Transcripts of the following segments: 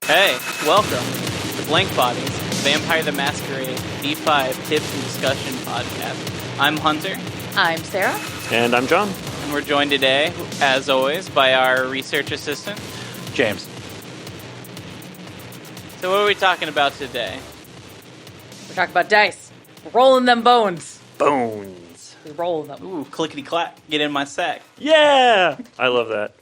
Hey, welcome to Blankbodies, Vampire the Masquerade D5 Tips and Discussion Podcast. I'm Hunter. I'm Sarah. And I'm John. And we're joined today, as always, by our research assistant, James. So what are we talking about today? We're talking about dice. We're rolling them bones. Bones. We roll them. Ooh, clickety-clack, get in my sack. Yeah! I love that.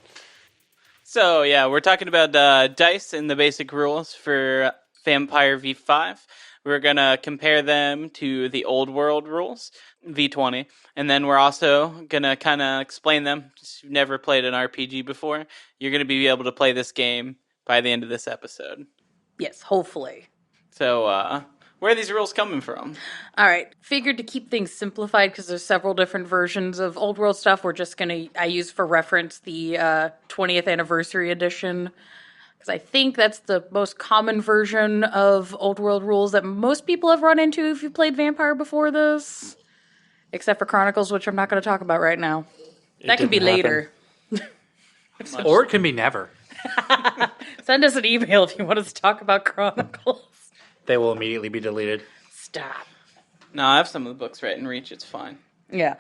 So, yeah, we're talking about dice and the basic rules for Vampire V5. We're going to compare them to the old world rules, V20. And then we're also going to kind of explain them. If you've never played an RPG before, you're going to be able to play this game by the end of this episode. Yes, hopefully. So, where are these rules coming from? All right. Figured to keep things simplified because there's several different versions of old world stuff. We're just going to, I use for reference the 20th anniversary edition. Because I think that's the most common version of old world rules that most people have run into if you played Vampire before this. Except for Chronicles, which I'm not going to talk about right now. That can be later. Or it can be never. Send us an email if you want us to talk about Chronicles. They will immediately be deleted. Stop. No, I have some of the books right in reach. It's fine. Yeah.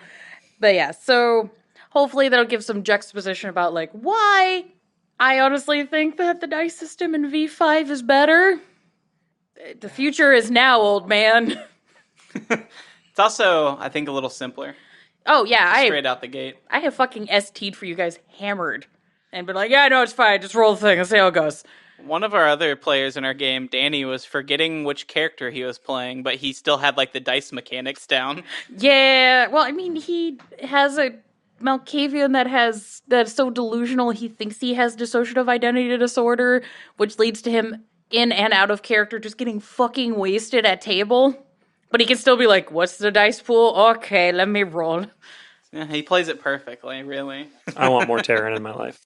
But yeah, so hopefully that'll give some juxtaposition about like why I honestly think that the dice system in V5 is better. The future is now, old man. It's also, I think, a little simpler. Oh yeah, Straight out the gate. I have fucking ST'd for you guys hammered. And been like, yeah, no, it's fine. Just roll the thing and see how it goes. One of our other players in our game, Danny, was forgetting which character he was playing, but he still had, like, the dice mechanics down. Yeah, well, I mean, he has a Malkavian that's so delusional he thinks he has dissociative identity disorder, which leads to him in and out of character just getting fucking wasted at table. But he can still be like, what's the dice pool? Okay, let me roll. Yeah, he plays it perfectly, really. I want more Terran in my life.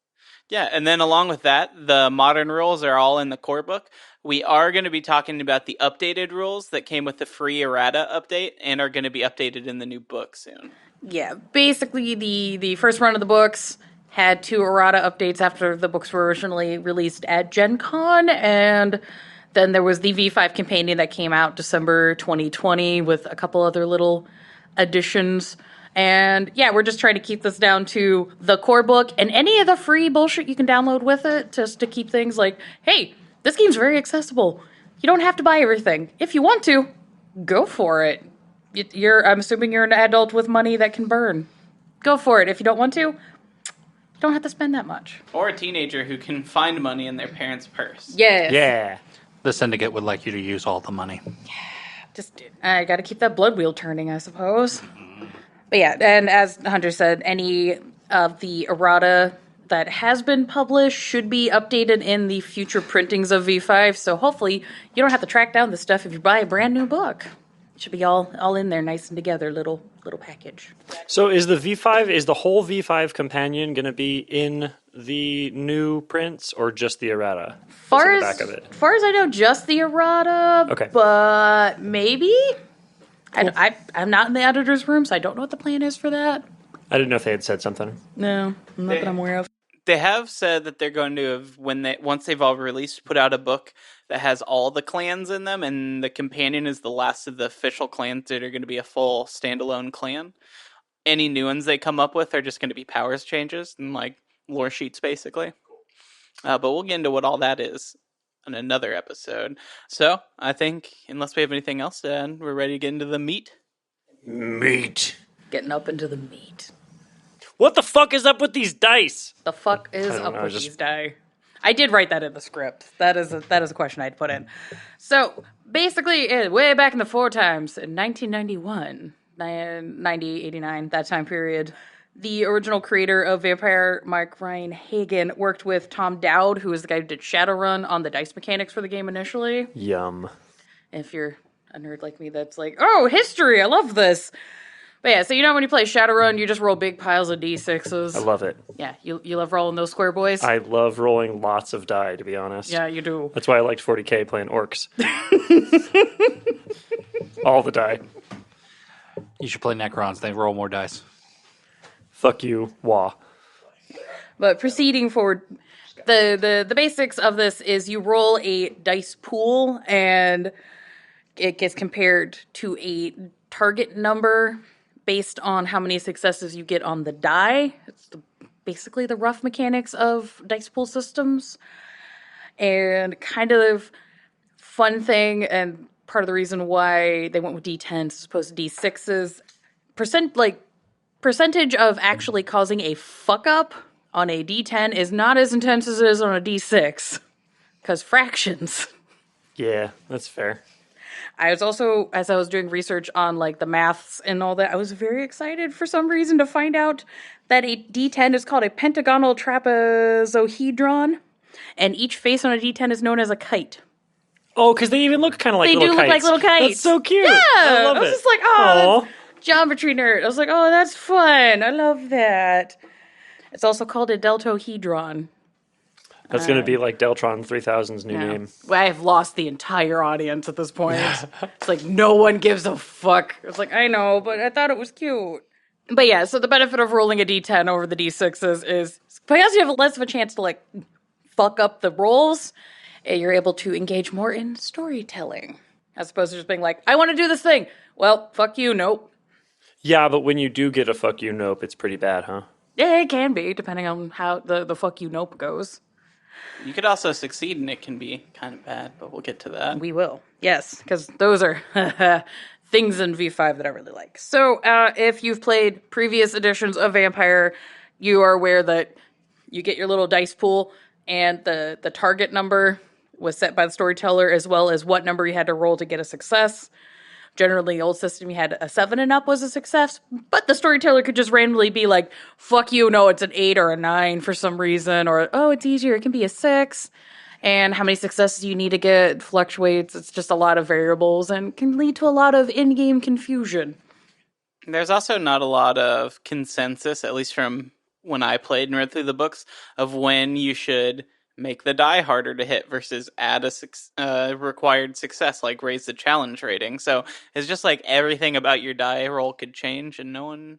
Yeah, and then along with that, the modern rules are all in the core book. We are going to be talking about the updated rules that came with the free errata update and are going to be updated in the new book soon. Yeah, basically the first run of the books had 2 errata updates after the books were originally released at Gen Con, and then there was the V5 companion that came out December 2020 with a couple other little additions. And yeah, we're just trying to keep this down to the core book and any of the free bullshit you can download with it, just to keep things like, hey, this game's very accessible. You don't have to buy everything. If you want to, go for it. I'm assuming you're an adult with money that can burn. Go for it. If you don't want to, you don't have to spend that much. Or a teenager who can find money in their parents' purse. Yes. Yeah. The syndicate would like you to use all the money. I gotta keep that blood wheel turning, I suppose. But yeah, and as Hunter said, any of the errata that has been published should be updated in the future printings of V5, so hopefully you don't have to track down this stuff if you buy a brand new book. It should be all in there nice and together, little package. So is the whole V5 companion going to be in the new prints or just the errata? Far What's in the back of it? Far as I know, just the errata, Okay. But maybe? Cool. I'm not in the editor's room, so I don't know what the plan is for that. I didn't know if they had said something. No, not that I'm aware of. They have said that they're going to have, once they've all released, put out a book that has all the clans in them, and the companion is the last of the official clans that are going to be a full standalone clan. Any new ones they come up with are just going to be powers changes and like lore sheets, basically. But we'll get into what all that is in another episode. So I think, unless we have anything else to add, we're ready to get into the meat. Meat. Getting up into the meat. What the fuck is up with these dice? The fuck is don't up know, with just- these die? I did write that in the script. That is a question I'd put in. So basically, way back in the 4 times in 1991, 90, 89, that time period, the original creator of Vampire, Mark Ryan Hagen, worked with Tom Dowd, who was the guy who did Shadowrun on the dice mechanics for the game initially. Yum. If you're a nerd like me, that's like, oh, history, I love this. But yeah, so you know when you play Shadowrun, you just roll big piles of D6s. I love it. Yeah, you love rolling those square boys? I love rolling lots of die, to be honest. Yeah, you do. That's why I liked 40k playing orcs. All the die. You should play Necrons. They roll more dice. Fuck you, wah. But proceeding forward, the basics of this is you roll a dice pool, and it gets compared to a target number based on how many successes you get on the die. It's basically the rough mechanics of dice pool systems. And kind of fun thing, and part of the reason why they went with D10s as opposed to D6s, percentage of actually causing a fuck up on a D10 is not as intense as it is on a D6, because fractions. Yeah, that's fair. I was also, as I was doing research on like the maths and all that, I was very excited for some reason to find out that a D10 is called a pentagonal trapezohedron, and each face on a D10 is known as a kite. Oh, because they even look kind of like little kites. They do look like little kites. That's so cute. Yeah, I love it. I was just like, oh, that's geometry nerd. I was like, oh, that's fun. I love that. It's also called a deltohedron. That's going to be like Deltron 3000's new name. Well, I've lost the entire audience at this point. It's like no one gives a fuck. It's like, I know, but I thought it was cute. But yeah, so the benefit of rolling a D10 over the D6s is because you have less of a chance to like fuck up the rolls, you're able to engage more in storytelling. As opposed to just being like, I want to do this thing. Well, fuck you, nope. Yeah, but when you do get a fuck you nope, it's pretty bad, huh? Yeah, it can be, depending on how the fuck you nope goes. You could also succeed, and it can be kind of bad, but we'll get to that. We will, yes, because those are things in V5 that I really like. So, if you've played previous editions of Vampire, you are aware that you get your little dice pool, and the target number was set by the storyteller, as well as what number you had to roll to get a success. Generally, the old system, you had a 7 and up was a success, but the storyteller could just randomly be like, fuck you, no, it's an 8 or a 9 for some reason, or, oh, it's easier, it can be a 6. And how many successes you need to get fluctuates. It's just a lot of variables and can lead to a lot of in-game confusion. There's also not a lot of consensus, at least from when I played and read through the books, of when you should make the die harder to hit versus add a required success, like raise the challenge rating. So it's just like everything about your die roll could change, and no one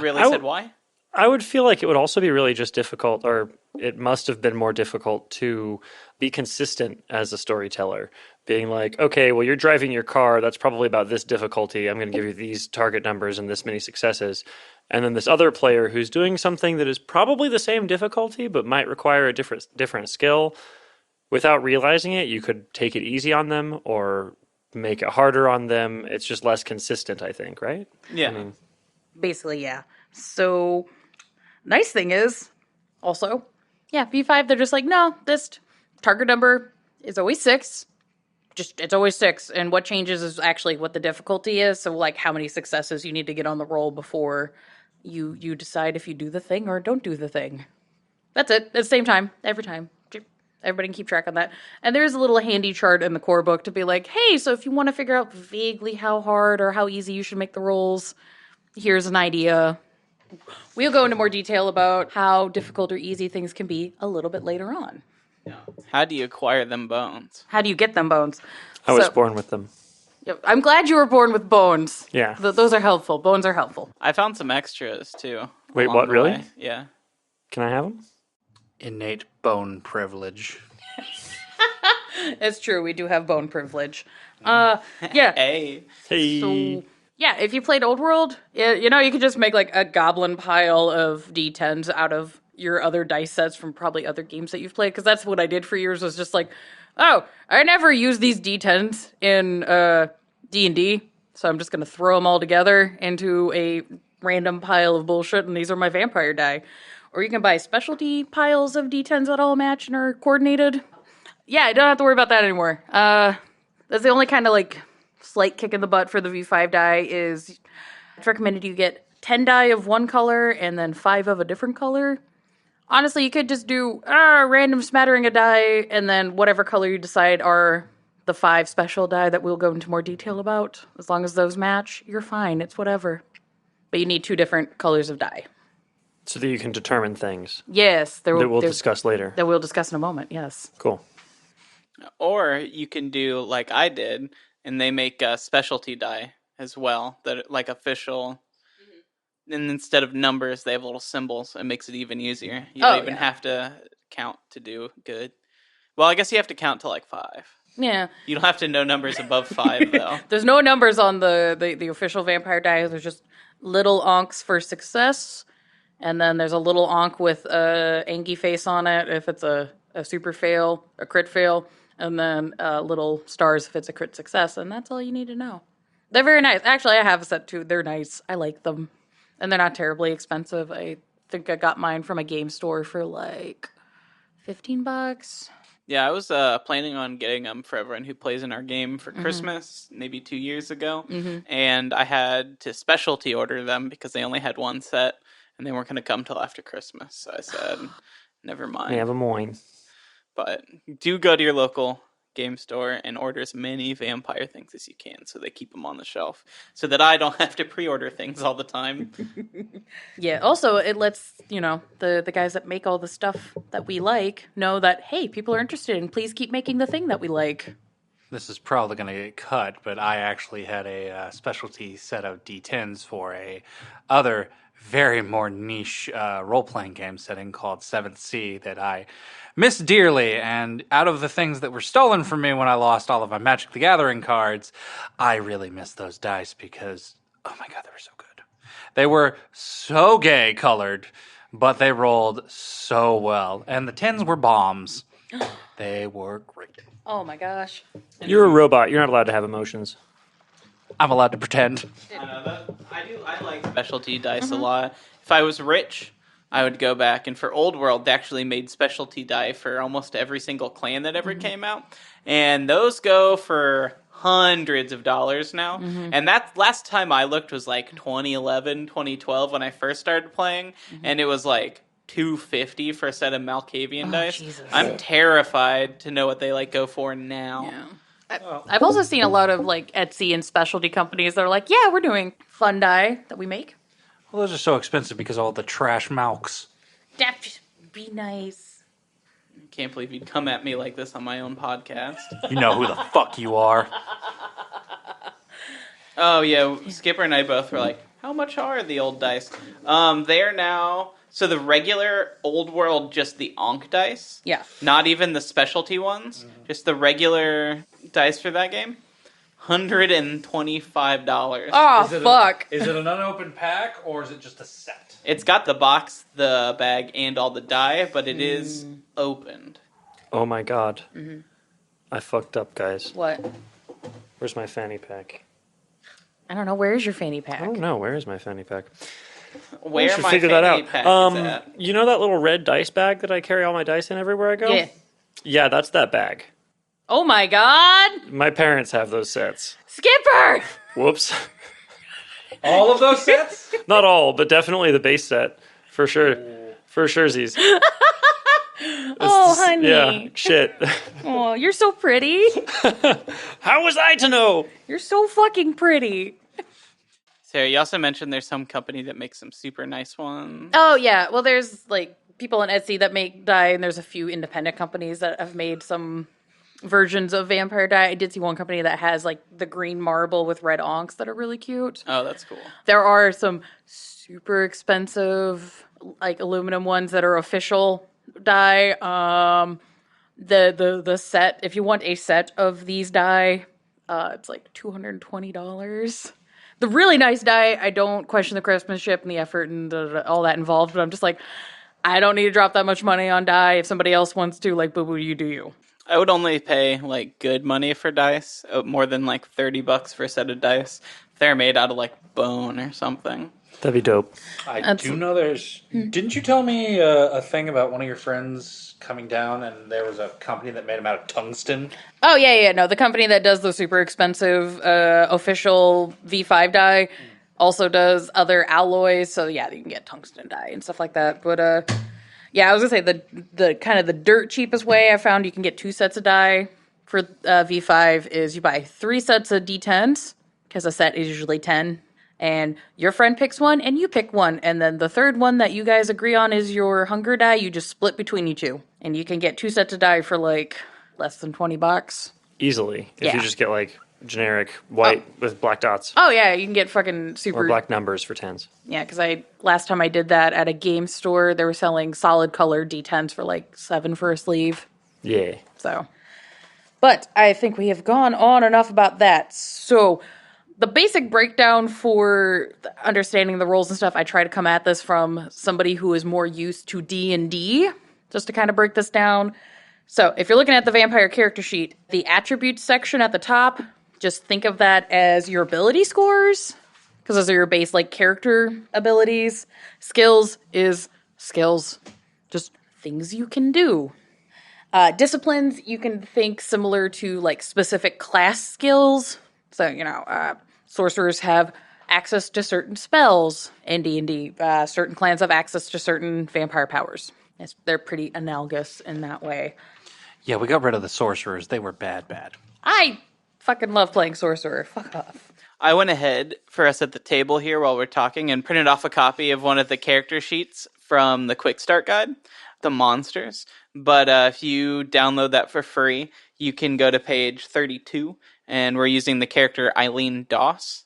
really said why. I would feel like it would also be really just difficult, or it must have been more difficult to be consistent as a storyteller. Being like, okay, well, you're driving your car, that's probably about this difficulty. I'm going to give you these target numbers and this many successes. And then this other player who's doing something that is probably the same difficulty, but might require a different skill. Without realizing it, you could take it easy on them or make it harder on them. It's just less consistent, I think, right? Yeah. I mean, Basically, yeah. So, nice thing is, also, yeah, V5, they're just like, no, this target number is always 6. It's always 6. And what changes is actually what the difficulty is. So, like, how many successes you need to get on the roll before you decide if you do the thing or don't do the thing. That's it. At the same time, every time. Everybody can keep track on that. And there's a little handy chart in the core book to be like, hey, so if you want to figure out vaguely how hard or how easy you should make the rolls, here's an idea. We'll go into more detail about how difficult or easy things can be a little bit later on. How do you acquire them bones? How do you get them bones? I was born with them. Yep, I'm glad you were born with bones. Yeah. Those are helpful. Bones are helpful. I found some extras, too. Wait, along what, the really? way. Yeah. Can I have them? Innate bone privilege. It's true. We do have bone privilege. Yeah. Hey. Hey. So, yeah, if you played Old World, you know, you could just make like a goblin pile of D10s out of your other dice sets from probably other games that you've played. Because that's what I did for years, was just like, oh, I never use these D10s in D&D, so I'm just going to throw them all together into a random pile of bullshit, and these are my vampire die. Or you can buy specialty piles of D10s that all match and are coordinated. Yeah, I don't have to worry about that anymore. That's the only kind of like slight kick in the butt for the V5 die is it's recommended you get 10 die of one color and then 5 of a different color. Honestly, you could just do a random smattering of die, and then whatever color you decide are the 5 special die that we'll go into more detail about. As long as those match, you're fine. It's whatever. But you need 2 different colors of die. So that you can determine things Yes. that we'll discuss later. That we'll discuss in a moment, yes. Cool. Or you can do like I did, and they make a specialty die as well, that like official. And instead of numbers, they have little symbols. It makes it even easier. You don't even have to count to do good. Well, I guess you have to count to like 5. Yeah. You don't have to know numbers above 5, though. There's no numbers on the official vampire die. There's just little onks for success, and then there's a little onk with a Angie face on it if it's a super fail, a crit fail, and then little stars if it's a crit success, and that's all you need to know. They're very nice. Actually, I have a set too. They're nice. I like them, and they're not terribly expensive. I think I got mine from a game store for like $15. Yeah, I was planning on getting them for everyone who plays in our game for Christmas, maybe 2 years ago. And I had to specialty order them because they only had one set, and they weren't going to come till after Christmas. So I said, never mind. Never mind. But do go to your local game store and order as many vampire things as you can so they keep them on the shelf so that I don't have to pre-order things all the time. Yeah, also it lets, the guys that make all the stuff that we like know that, hey, people are interested and please keep making the thing that we like. This is probably going to get cut, but I actually had a specialty set of D10s for a other very more niche role-playing game setting called 7th Sea that I miss dearly. And out of the things that were stolen from me when I lost all of my Magic the Gathering cards, I really miss those dice because, oh my god, they were so good. They were so gay colored, but they rolled so well. And the 10s were bombs. They were great. Oh my gosh. You're a robot. You're not allowed to have emotions. I'm allowed to pretend. I like specialty dice a lot. If I was rich, I would go back, and for Old World, they actually made specialty die for almost every single clan that ever came out. And those go for hundreds of dollars now. And that last time I looked was like 2011, 2012 when I first started playing, and it was like $250 for a set of Malkavian dice. Jesus. I'm terrified to know what they go for now. Yeah. I've also seen a lot of Etsy and specialty companies that are like, yeah, we're doing fun die that we make. Well, those are so expensive because of all the trash malks. That be nice. Can't believe you'd come at me like this on my own podcast. You know who the fuck you are. Oh yeah, Skipper and I both were like, how much are the old dice? They are now, so the regular Old World, just the Onk dice. Yeah. Not even the specialty ones, just the regular dice for that game. $125. Oh, fuck. Is it an unopened pack or is it just a set? It's got the box, the bag, and all the die, but it is opened. Oh my god. I fucked up, guys. What? Where's my fanny pack? I don't know. Where is your fanny pack? I don't know. Where is my fanny pack? Where should my figure fanny that out. pack is at. You know that little red dice bag that I carry all my dice in everywhere I go? Yeah. Yeah, that's that bag. Oh my god! My parents have those sets. Skipper! Whoops. All of those sets? Not all, but definitely the base set. For sure. For surezies. Oh, honey. Yeah, shit. Oh, you're so pretty. How was I to know? You're so fucking pretty. Sarah, you also mentioned there's some company that makes some super nice ones. Oh, yeah. Well, there's people on Etsy that make dye, and there's a few independent companies that have made some versions of vampire dye. I did see one company that has the green marble with red onks that are really cute. Oh, that's cool. There are some super expensive aluminum ones that are official dye. The set, if you want a set of these dye, it's $220. The really nice dye, I don't question the craftsmanship and the effort and all that involved, but I'm just I don't need to drop that much money on dye. If somebody else wants to, boo boo, you do you. I would only pay good money for dice, more than $30 for a set of dice. If they're made out of bone or something. That'd be dope. I do know there's... Didn't you tell me a thing about one of your friends coming down and there was a company that made them out of tungsten? Oh, yeah. No, the company that does the super expensive official V5 dye also does other alloys. So, yeah, you can get tungsten dye and stuff like that. But, yeah, I was going to say the kind of the dirt cheapest way I found you can get 2 sets of dye for V5 is you buy 3 sets of D10s because a set is usually 10. And your friend picks one, and you pick one. And then the third one that you guys agree on is your hunger die. You just split between you two. And you can get 2 sets of die for, less than $20. Easily. If Yeah. you just get, generic white with black dots. Oh, yeah, you can get fucking super... Or black numbers for 10s. Yeah, because last time I did that at a game store, they were selling solid color D10s for like $7 for a sleeve. Yeah. So, but I think we have gone on enough about that. So, the basic breakdown for understanding the roles and stuff, I try to come at this from somebody who is more used to D&D, just to kind of break this down. So, if you're looking at the vampire character sheet, the attributes section at the top, just think of that as your ability scores, because those are your base, like, character abilities. Skills is skills, just things you can do. Disciplines, you can think similar to, like, specific class skills. So, sorcerers have access to certain spells in D&D. Certain clans have access to certain vampire powers. They're pretty analogous in that way. Yeah, we got rid of the sorcerers. They were bad. I fucking love playing sorcerer. Fuck off. I went ahead for us at the table here while we're talking and printed off a copy of one of the character sheets from the Quick Start Guide, the monsters. But if you download that for free, you can go to page 32, and we're using the character Eileen Doss.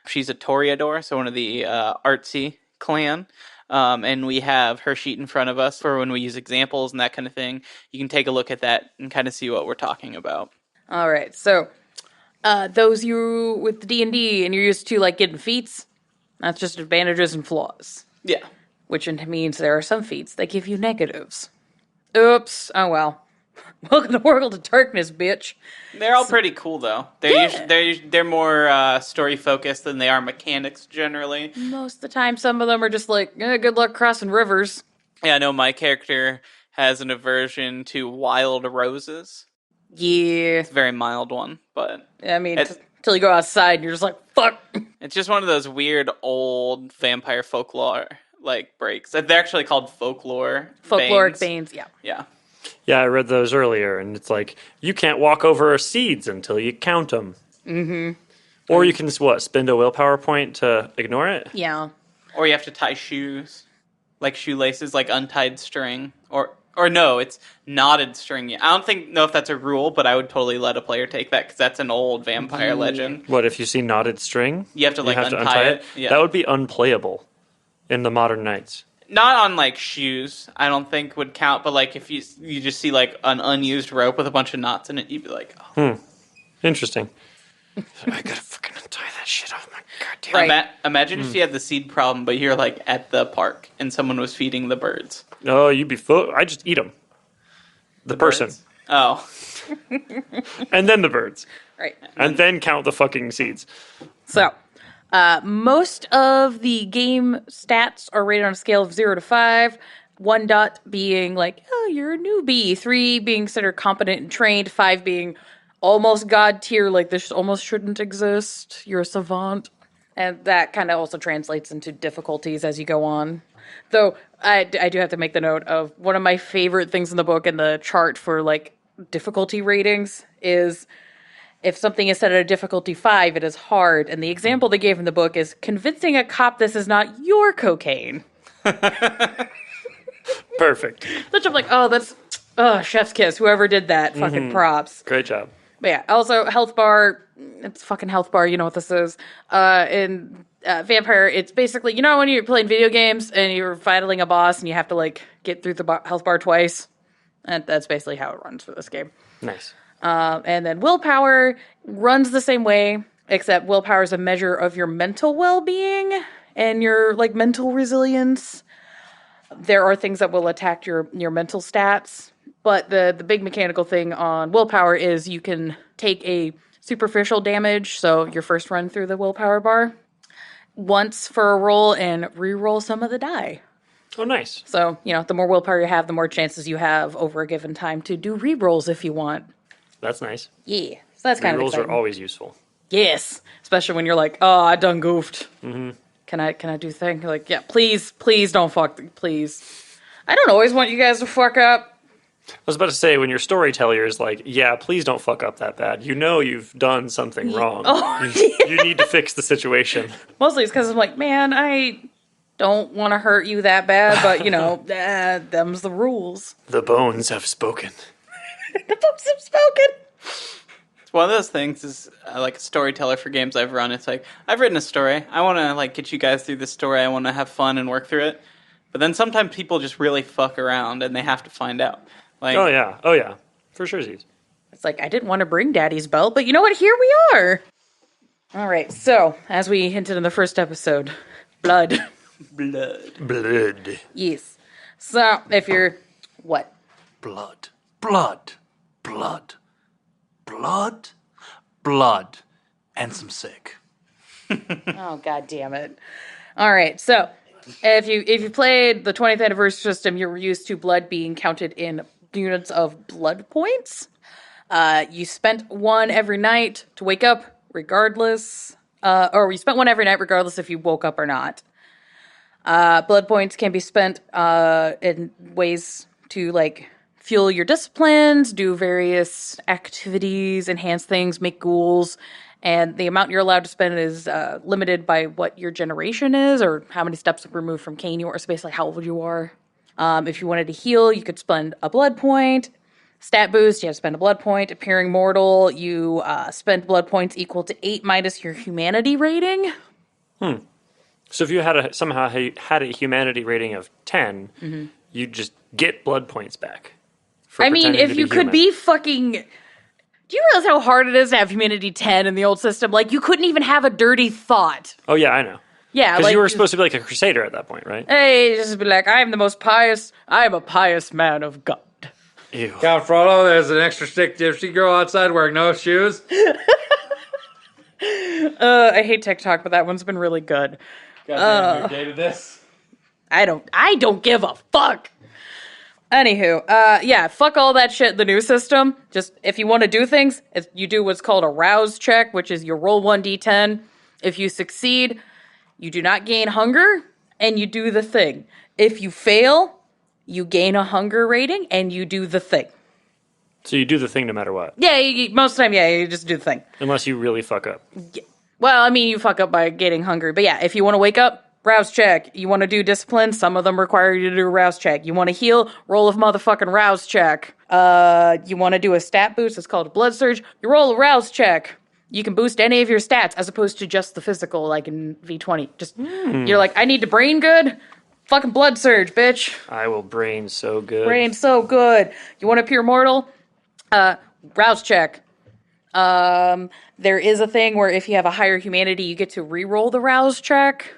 She's a Toreador, so one of the artsy clan. And we have her sheet in front of us for when we use examples and that kind of thing. You can take a look at that and kind of see what we're talking about. All right, so those you with the D&D and you're used to like getting feats, that's just advantages and flaws. Yeah. Which means there are some feats that give you negatives. Oops. Oh well. Welcome to World of Darkness, bitch. They're all pretty cool, though. They're more story focused than they are mechanics generally. Most of the time, some of them are just like, good luck crossing rivers. Yeah, I know my character has an aversion to wild roses. Yeah. It's a very mild one, but... I mean, until you go outside and you're just like, fuck. It's just one of those weird old vampire folklore, like, breaks. They're actually called folkloric banes, yeah. Yeah. Yeah, I read those earlier, and it's like, you can't walk over seeds until you count them. Mm-hmm. Or you can, spend a willpower point to ignore it? Yeah. Or you have to tie shoes, like shoelaces, like untied string. Or no, it's knotted string. I don't know if that's a rule, but I would totally let a player take that, because that's an old vampire legend. What, if you see knotted string? You have to, untie it? Yeah. That would be unplayable in the modern Knights. Not on, like, shoes, I don't think would count, but, like, if you just see, like, an unused rope with a bunch of knots in it, you'd be like, oh. Interesting. I gotta fucking untie that shit off my goddamn... Right. Imagine if you had the seed problem, but you're, like, at the park, and someone was feeding the birds. Oh, you'd be full... I just eat them. The person. Birds? Oh. And then the birds. Right. And then count the fucking seeds. So... most of the game stats are rated on a scale of 0 to 5. 1 dot being like, oh, you're a newbie. 3 being considered competent and trained. 5 being almost god tier, like this almost shouldn't exist. You're a savant. And that kind of also translates into difficulties as you go on. Though, I do have to make the note of one of my favorite things in the book and the chart for, like, difficulty ratings is... if something is set at a difficulty 5, it is hard. And the example they gave in the book is convincing a cop this is not your cocaine. Perfect. Which I'm like, chef's kiss. Whoever did that, fucking props. Great job. But yeah, also health bar. It's fucking health bar. You know what this is. In Vampire, it's basically, when you're playing video games and you're battling a boss and you have to, like, get through the health bar twice. And that's basically how it runs for this game. Nice. And then willpower runs the same way, except willpower is a measure of your mental well-being and your, like, mental resilience. There are things that will attack your mental stats, but the big mechanical thing on willpower is you can take a superficial damage, so your first run through the willpower bar, once for a roll and re-roll some of the die. Oh, nice. So, the more willpower you have, the more chances you have over a given time to do re-rolls if you want. That's nice. Yeah, so that's kind of exciting. Rerolls are always useful. Yes, especially when you're like, oh, I done goofed. Mm-hmm. Can I do thing? You're like, yeah, please don't fuck, please. I don't always want you guys to fuck up. I was about to say, when your storyteller is like, yeah, please don't fuck up that bad. You've done something wrong. Oh, you need to fix the situation. Mostly it's because I'm like, man, I don't want to hurt you that bad, but, them's the rules. The bones have spoken. The bones have spoken. It's one of those things is like a storyteller for games I've run. It's like, I've written a story. I want to like get you guys through this story. I want to have fun and work through it. But then sometimes people just really fuck around and they have to find out. Like, Oh yeah, for sure. It's like, I didn't want to bring Daddy's belt, but you know what? Here we are. All right, so, as we hinted in the first episode, blood. Blood. Yes. So, if you're... What? Blood. Blood. Blood. Blood. Blood. And some sick. Oh, god damn it. All right, so, if you played the 20th anniversary system, you're used to blood being counted in units of blood points. You spent one every night to wake up, regardless. Or you spent one every night, regardless if you woke up or not. Blood points can be spent in ways to, like, fuel your disciplines, do various activities, enhance things, make ghouls. And the amount you're allowed to spend is limited by what your generation is or how many steps removed from Cain you are. So basically how old you are. If you wanted to heal, you could spend a blood point. Stat boost, you have to spend a blood point. Appearing mortal, you spend blood points equal to 8 minus your humanity rating. So if you had somehow had a humanity rating of 10, you'd just get blood points back. I mean, if you could be fucking... Do you realize how hard it is to have humanity 10 in the old system? Like, you couldn't even have a dirty thought. Oh yeah, I know. Yeah, Because like... you were supposed to be like a crusader at that point, right? Hey, just be like, I am the most pious... I am a pious man of God. Ew. Count Frodo, there's an extra stick gypsy girl outside wearing no shoes. I hate TikTok, but that one's been really good. Goddamn, who dated this? I don't give a fuck. Anywho, yeah, fuck all that shit in the new system. Just, if you want to do things, you do what's called a rouse check, which is you roll 1d10. If you succeed, you do not gain hunger, and you do the thing. If you fail, you gain a hunger rating, and you do the thing. So you do the thing no matter what. Yeah, most of the time, yeah, you just do the thing. Unless you really fuck up. Yeah. Well, I mean, you fuck up by getting hungry. But yeah, if you want to wake up, rouse check. You want to do discipline, some of them require you to do a rouse check. You want to heal, roll a motherfucking rouse check. You want to do a stat boost, it's called a blood surge. You roll a rouse check. You can boost any of your stats as opposed to just the physical, like in V20. Just, you're like, I need to brain good. Fucking blood surge, bitch. I will brain so good. Brain so good. You want to appear mortal? Rouse check. There is a thing where if you have a higher humanity, you get to re-roll the rouse check.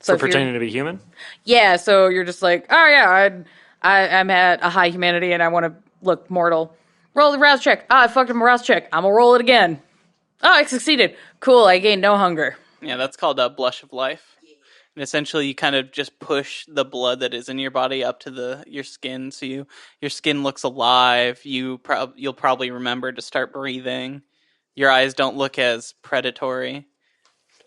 So For pretending to be human? Yeah, so you're just like, oh yeah, I'm at a high humanity and I want to look mortal. Roll the rouse check. I fucked up my rouse check. I'm gonna roll it again. Oh, I succeeded. Cool, I gained no hunger. Yeah, that's called a blush of life. And essentially, you kind of just push the blood that is in your body up to your skin, so your skin looks alive. You'll probably remember to start breathing. Your eyes don't look as predatory.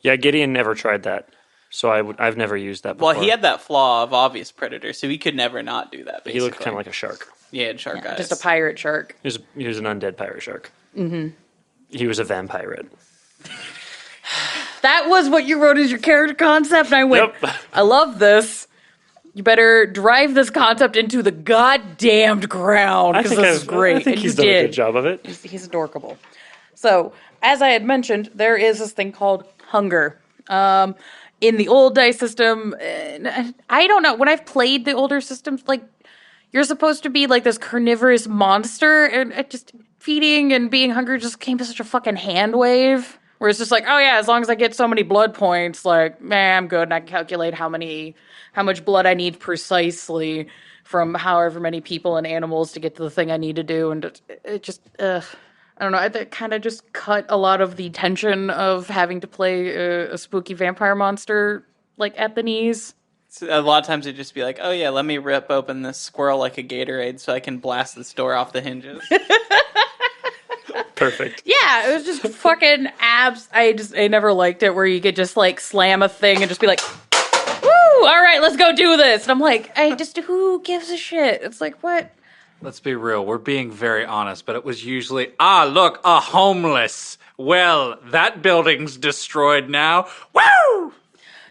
Yeah, Gideon never tried that, so I've never used that before. Well, he had that flaw of obvious predator, so he could never not do that. Basically. He looked kind of like a shark. Yeah, he had shark eyes. Just a pirate shark. He was an undead pirate shark. Mm-hmm. He was a vampire. That was what you wrote as your character concept, and I went, Yep. I love this. You better drive this concept into the goddamned ground, because this is great. I think and he's you done did. a good job of it. He's adorable. So, as I had mentioned, there is this thing called hunger. In the old dice system, I don't know. When I've played the older systems, like, you're supposed to be like this carnivorous monster, and it just feeding and being hungry just came to such a fucking hand wave. Where it's just like, oh yeah, as long as I get so many blood points, like, man, I'm good, and I can calculate how much blood I need precisely from however many people and animals to get to the thing I need to do, and it just, I don't know, it kind of just cut a lot of the tension of having to play a spooky vampire monster, like, at the knees. So a lot of times it'd just be like, oh yeah, let me rip open this squirrel like a Gatorade so I can blast this door off the hinges. Perfect. Yeah, it was just fucking abs. I never liked it where you could just like slam a thing and just be like, woo, all right, let's go do this. And I'm like, who gives a shit? It's like, what? Let's be real. We're being very honest, but it was usually, look, a homeless. Well, that building's destroyed now. Woo!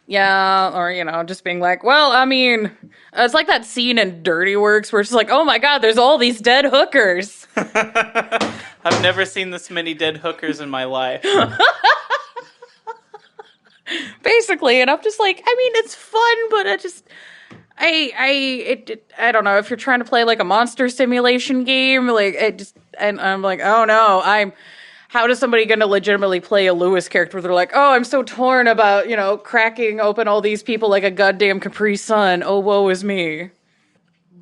Yeah, or, just being like, well, I mean, it's like that scene in Dirty Works where it's like, oh my god, there's all these dead hookers. I've never seen this many dead hookers in my life. Basically, and I'm just like, I mean, it's fun, but I don't know, if you're trying to play like a monster simulation game, and I'm like, oh no, how is somebody going to legitimately play a Lewis character where they're like, oh, I'm so torn about, cracking open all these people like a goddamn Capri Sun. Oh, woe is me.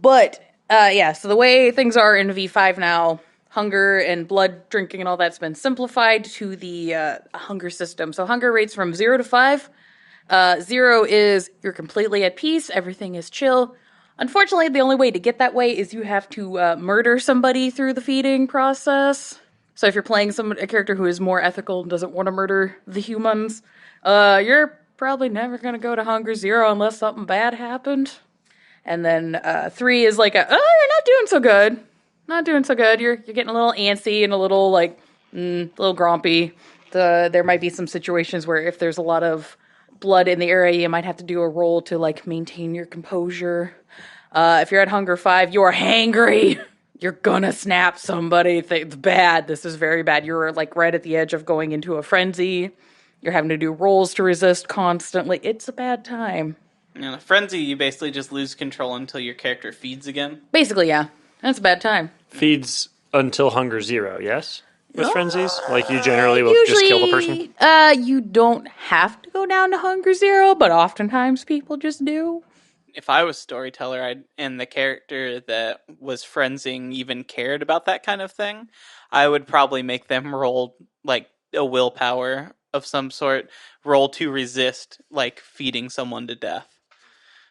But, so the way things are in V5 now, hunger and blood drinking and all that's been simplified to the hunger system. So hunger rates from 0 to 5. 0 is you're completely at peace, everything is chill. Unfortunately, the only way to get that way is you have to murder somebody through the feeding process. So if you're playing a character who is more ethical and doesn't want to murder the humans, you're probably never going to go to hunger 0 unless something bad happened. And then 3 is like you're not doing so good. Not doing so good. You're getting a little antsy and a little little grumpy. There might be some situations where if there's a lot of blood in the area, you might have to do a roll to maintain your composure. If you're at hunger 5, you are hangry. You're gonna snap somebody. It's bad. This is very bad. You're right at the edge of going into a frenzy. You're having to do rolls to resist constantly. It's a bad time. In a frenzy, you basically just lose control until your character feeds again. Basically, yeah. That's a bad time. Feeds until hunger 0, yes? With frenzies? You generally will Usually, just kill the person? You don't have to go down to hunger 0, but oftentimes people just do. If I was storyteller and the character that was frenzying even cared about that kind of thing, I would probably make them roll a willpower of some sort, roll to resist feeding someone to death.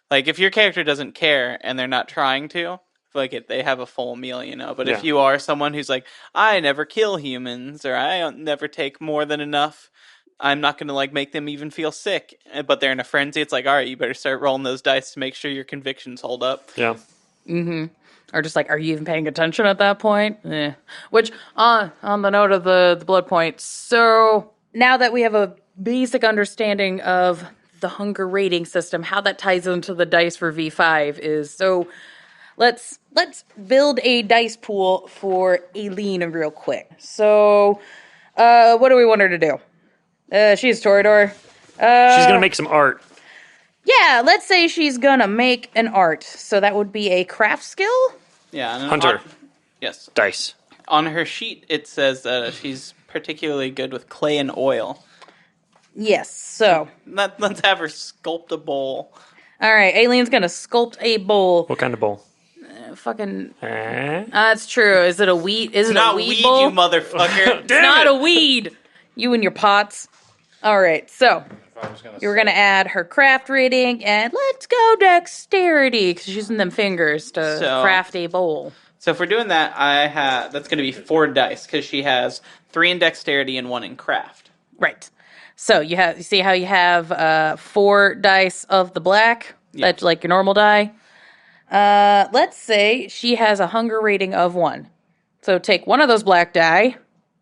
If your character doesn't care and they're not trying to, they have a full meal, But if you are someone who's I never kill humans, or I never take more than enough, I'm not going to make them even feel sick. But they're in a frenzy. It's all right, you better start rolling those dice to make sure your convictions hold up. Yeah. Mm-hmm. Or just are you even paying attention at that point? Which, on the note of the blood points, so now that we have a basic understanding of the hunger rating system, how that ties into the dice for V5 is, so let's build a dice pool for Aileen real quick. So, what do we want her to do? She's Torador. She's going to make some art. Yeah, let's say she's going to make an art. So that would be a craft skill? Yeah. Hunter. Yes. Dice. On her sheet, it says that she's particularly good with clay and oil. Yes, so. Let's have her sculpt a bowl. All right, Aileen's going to sculpt a bowl. What kind of bowl? Fucking. That's true. Is it a weed? Is it not a weed weed, bowl? you motherfucker. It's not a weed. You and your pots. All right, so you were going to add her craft rating, and let's go dexterity, because she's using them fingers to craft a bowl. So if we're doing that, that's going to be 4 dice, because she has 3 in dexterity and 1 in craft. Right. So you see how you have 4 dice of the black? Yeah. That's like your normal die. Let's say she has a hunger rating of 1. So take one of those black die,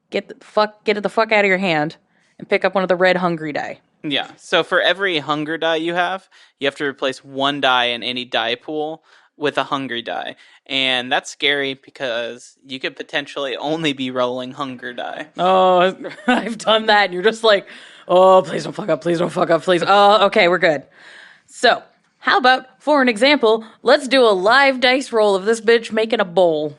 get it the fuck out of your hand, and pick up one of the red hungry die. Yeah. So for every hunger die you have to replace 1 die in any die pool with a hungry die. And that's scary because you could potentially only be rolling hunger die. Oh, I've done that. And you're just like, oh, please don't fuck up. Please don't fuck up. Please. Oh, okay, we're good. So how about, for an example, let's do a live dice roll of this bitch making a bowl.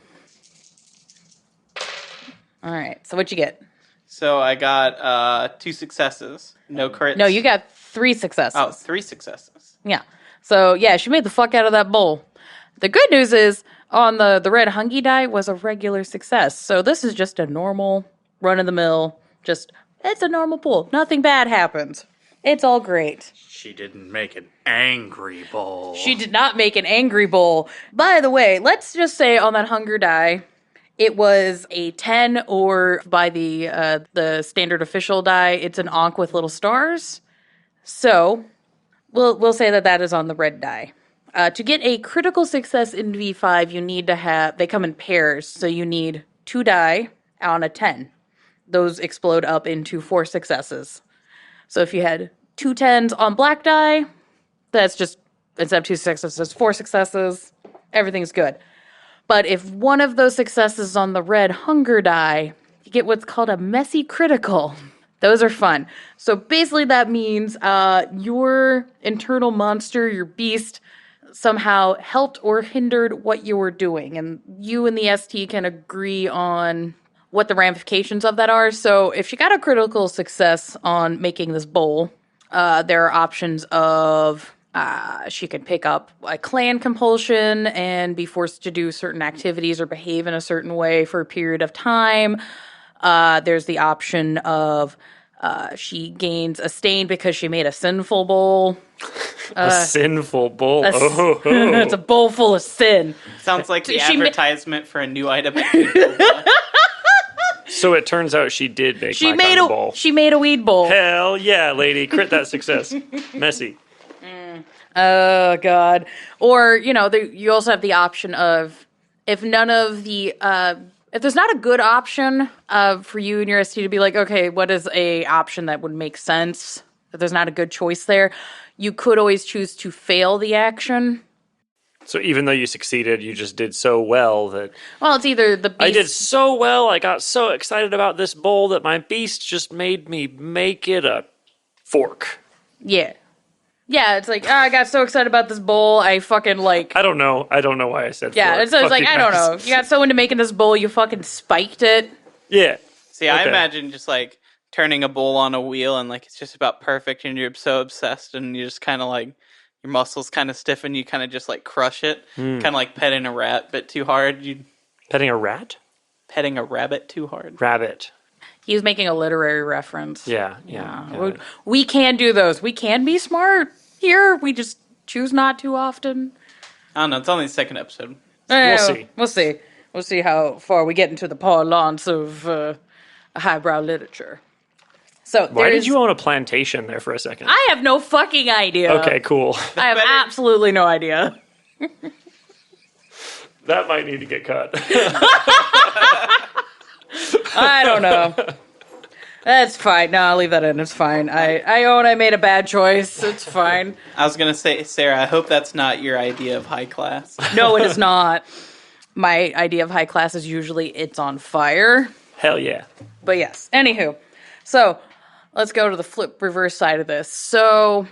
All right. So what you get? So I got 2 successes. No crits. No, you got 3 successes. Oh, 3 successes. Yeah. So, yeah, she made the fuck out of that bowl. The good news is, on the red hungry die was a regular success. So this is just a normal, run-of-the-mill, it's a normal pool. Nothing bad happened. It's all great. She didn't make an angry bowl. She did not make an angry bowl. By the way, let's just say on that hunger die, it was a 10, or by the standard official die, it's an Ankh with little stars. So we'll say that is on the red die. To get a critical success in V5, you need to have, they come in pairs, so you need 2 die on a 10. Those explode up into 4 successes. So if you had 2 10s on black die, that's just, instead of 2 successes, it's 4 successes. Everything's good. But if one of those successes is on the red hunger die, you get what's called a messy critical. Those are fun. So basically that means your internal monster, your beast, somehow helped or hindered what you were doing. And you and the ST can agree on what the ramifications of that are. So if she got a critical success on making this bowl, there are options of she could pick up a clan compulsion and be forced to do certain activities or behave in a certain way for a period of time. There's the option of she gains a stain because she made a sinful bowl. A sinful bowl. It's a bowl full of sin. Sounds like the advertisement for a new item at Goodwill. So it turns out she did make my kind of bowl. She made a weed bowl. Hell yeah, lady. Crit that success. Messy. Oh, God. Or, you also have the option of, if none of the, if there's not a good option for you and your ST to be like, okay, what is a option that would make sense? If there's not a good choice there, you could always choose to fail the action. So even though you succeeded, you just did so well that... Well, it's either the beast... I did so well, I got so excited about this bowl that my beast just made me make it a fork. Yeah. Yeah, it's like, I got so excited about this bowl, I fucking, like... I don't know why I said yeah, fork. So it's like, I don't know. You got so into making this bowl, you fucking spiked it. Yeah. See, I imagine just, like, turning a bowl on a wheel and, like, it's just about perfect and you're so obsessed and you just kind of, like... Your muscles kind of stiffen. You kind of just like crush it, kind of like petting a rat, but too hard. Petting a rat? Petting a rabbit too hard. Rabbit. He was making a literary reference. Yeah. We can do those. We can be smart here. We just choose not to often. I don't know. It's only the second episode. We'll see. We'll see how far we get into the parlance of highbrow literature. So why did you own a plantation there for a second? I have no fucking idea. Okay, cool. I have absolutely no idea. That might need to get cut. I don't know. That's fine. No, I'll leave that in. It's fine. I own I made a bad choice. It's fine. I was going to say, Sarah, I hope that's not your idea of high class. No, it is not. My idea of high class is usually it's on fire. Hell yeah. But yes. Anywho. So... let's go to the flip reverse side of this. So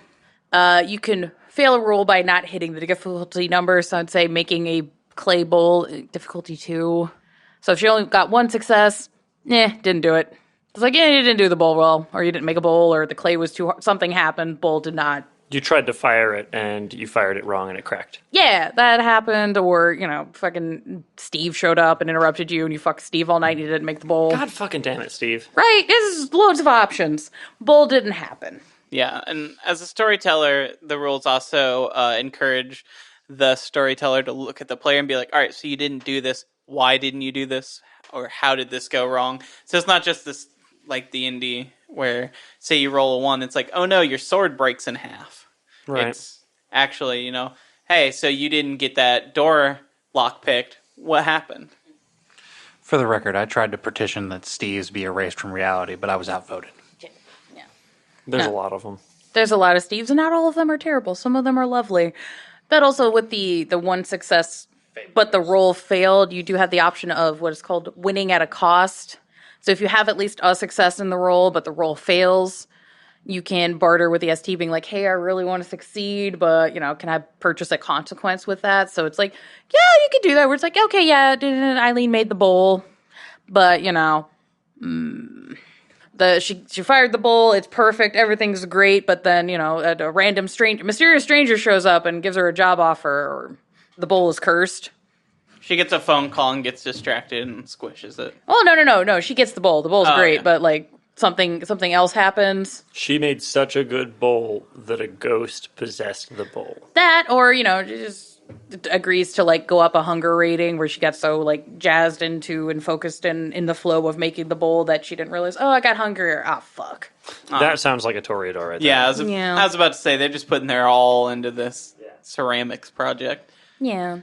you can fail a roll by not hitting the difficulty number. So I'd say making a clay bowl, difficulty 2. So if you only got 1 success, didn't do it. It's like, you didn't do the bowl well, or you didn't make a bowl, or the clay was too hard. Something happened, bowl did not. You tried to fire it, and you fired it wrong, and it cracked. Yeah, that happened. Or, fucking Steve showed up and interrupted you, and you fucked Steve all night and you didn't make the bowl. God fucking damn it, Steve. Right? There's loads of options. Bowl didn't happen. Yeah, and as a storyteller, the rules also encourage the storyteller to look at the player and be like, all right, so you didn't do this. Why didn't you do this? Or how did this go wrong? So it's not just this, like D&D, where, say you roll a 1, it's like, oh no, your sword breaks in half. Right. It's actually, hey, so you didn't get that door lock picked. What happened? For the record, I tried to petition that Steve's be erased from reality, but I was outvoted. Yeah. There's a lot of them. There's a lot of Steves, and not all of them are terrible. Some of them are lovely. But also with the 1 success, but the roll failed, you do have the option of what is called winning at a cost. So if you have at least a success in the roll, but the roll fails, you can barter with the ST being like, hey, I really want to succeed, but, can I purchase a consequence with that? So it's like, yeah, you can do that. Where it's like, okay, yeah, Eileen made the bowl, but, she fired the bowl, it's perfect, everything's great, but then, a random mysterious stranger shows up and gives her a job offer, or the bowl is cursed. She gets a phone call and gets distracted and squishes it. Oh, no, she gets the bowl. The bowl's great, yeah. But, something else happens. She made such a good bowl that a ghost possessed the bowl. That, or, just agrees to, go up a hunger rating where she got so, jazzed into and focused in the flow of making the bowl that she didn't realize, I got hungry. Ah, fuck. That sounds like a Toreador right there. Yeah, I was about to say, they're just putting their all into this ceramics project. Yeah.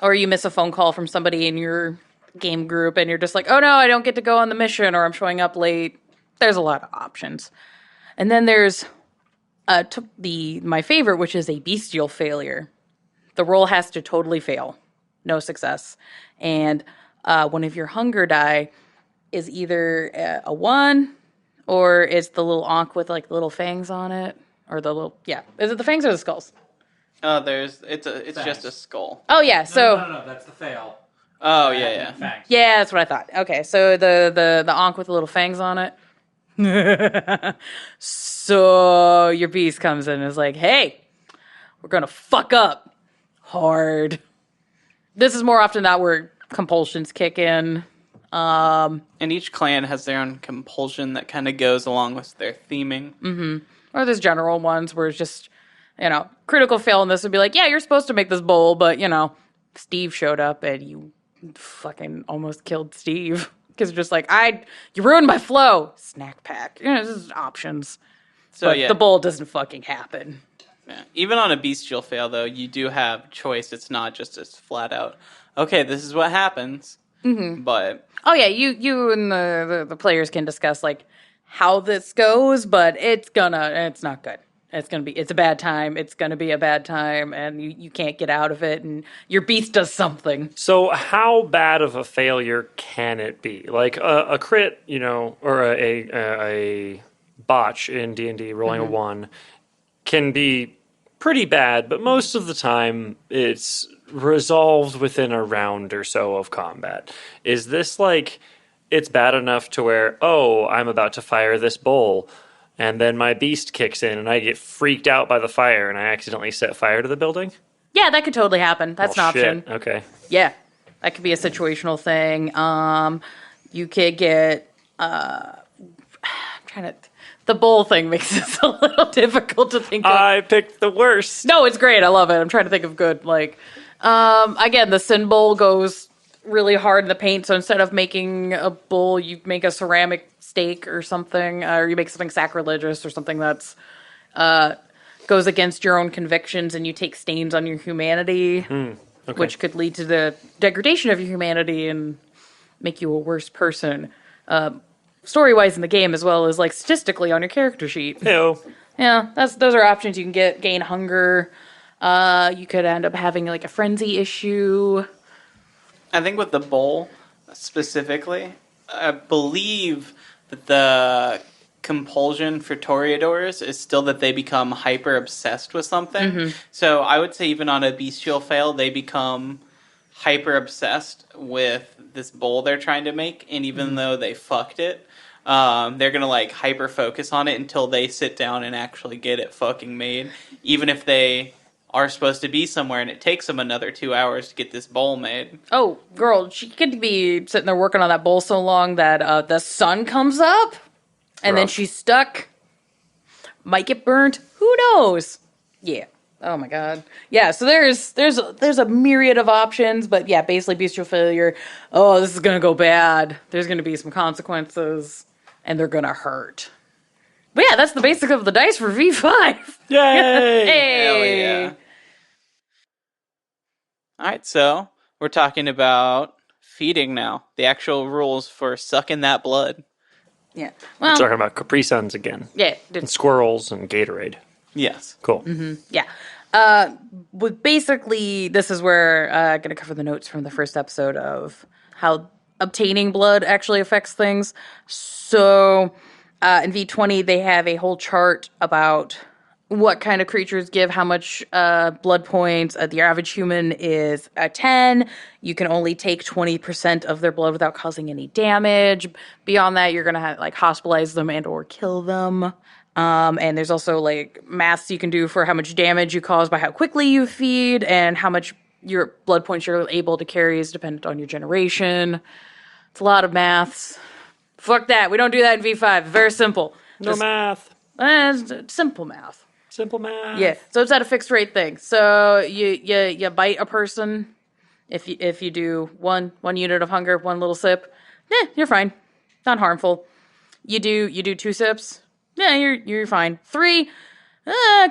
Or you miss a phone call from somebody in your game group and you're just like, oh no, I don't get to go on the mission, or I'm showing up late. There's a lot of options. And then there's took my favorite, which is a bestial failure. The roll has to totally fail, no success, and one of your hunger die is either a 1 or it's the little ankh with like little fangs on it, or the little Is it the fangs or the skulls? Oh, it's just a skull. Oh yeah, so No, that's the fail. Oh yeah. Thanks. yeah, that's what I thought. Okay, so the ankh with the little fangs on it. So your beast comes in and is like, "Hey, we're gonna fuck up hard." This is more often not where compulsions kick in. And each clan has their own compulsion that kind of goes along with their theming. Or there's general ones where it's just, critical fail in this would be like, yeah, you're supposed to make this bowl, but, Steve showed up and you fucking almost killed Steve. Because just like, you ruined my flow. Snack pack. This is options. So But yeah, the bowl doesn't fucking happen. yeah. Even on a bestial fail, though, you do have choice. It's not just as flat out, okay, this is what happens. But Oh yeah, you and the players can discuss like how this goes, but it's not good. It's a bad time. It's gonna be a bad time, and you can't get out of it, and your beast does something. So how bad of a failure can it be? Like a crit, or a botch in D&D rolling a 1 can be pretty bad, but most of the time it's resolved within a round or so of combat. Is this like it's bad enough to where, oh, I'm about to fire this bowl, and then my beast kicks in and I get freaked out by the fire and I accidentally set fire to the building? Yeah, that could totally happen. That's an option. Shit. Okay. Yeah, that could be a situational thing. You could get. I'm trying to. The bowl thing makes this a little difficult to think of. I picked the worst. No, it's great. I love it. I'm trying to think of good. Like, again, the sin bowl goes really hard in the paint. So instead of making a bowl, you make a ceramic stake or something, or you make something sacrilegious or something that's goes against your own convictions, and you take stains on your humanity, which could lead to the degradation of your humanity and make you a worse person. Story-wise in the game, as well as like statistically on your character sheet. Ew. Yeah, those are options. You can gain hunger. You could end up having like a frenzy issue. I think with the bowl specifically, I believe that the compulsion for Toreadors is still that they become hyper obsessed with something. So I would say even on a bestial fail, they become hyper obsessed with this bowl they're trying to make, and even though they fucked it, they're gonna like hyper focus on it until they sit down and actually get it fucking made, even if they are supposed to be somewhere and it takes them another 2 hours to get this bowl made. Oh, girl, she could be sitting there working on that bowl so long that the sun comes up, and then Rough. she's stuck. Might get burnt. Who knows? Yeah. Oh my god. Yeah. So there's a myriad of options, but yeah, basically bestial failure. Oh, this is gonna go bad. There's gonna be some consequences, and they're gonna hurt. But yeah, that's the basic of the dice for V5. Yay! Hey. Hell yeah. Alright, so we're talking about feeding now. The actual rules for sucking that blood. Yeah. We're Well, talking about Capri Suns again. yeah. And squirrels and Gatorade. Yes. Cool. Yeah. But basically, this is where I'm going to cover the notes from the first episode of how obtaining blood actually affects things. So in V20, they have a whole chart about what kind of creatures give how much blood points. The average human is a 10. You can only take 20% of their blood without causing any damage. Beyond that, you're going to have like hospitalize them and or kill them. And there's also like maths you can do for how much damage you cause by how quickly you feed, and how much your blood points you're able to carry is dependent on your generation. It's a lot of maths. Fuck that. We don't do that in V5. Very simple. No math. It's simple math. Simple math. Yeah. So it's at a fixed rate thing. So you bite a person. If you do one unit of hunger, one little sip, you're fine. Not harmful. You do 2 sips. Yeah, you're fine. 3,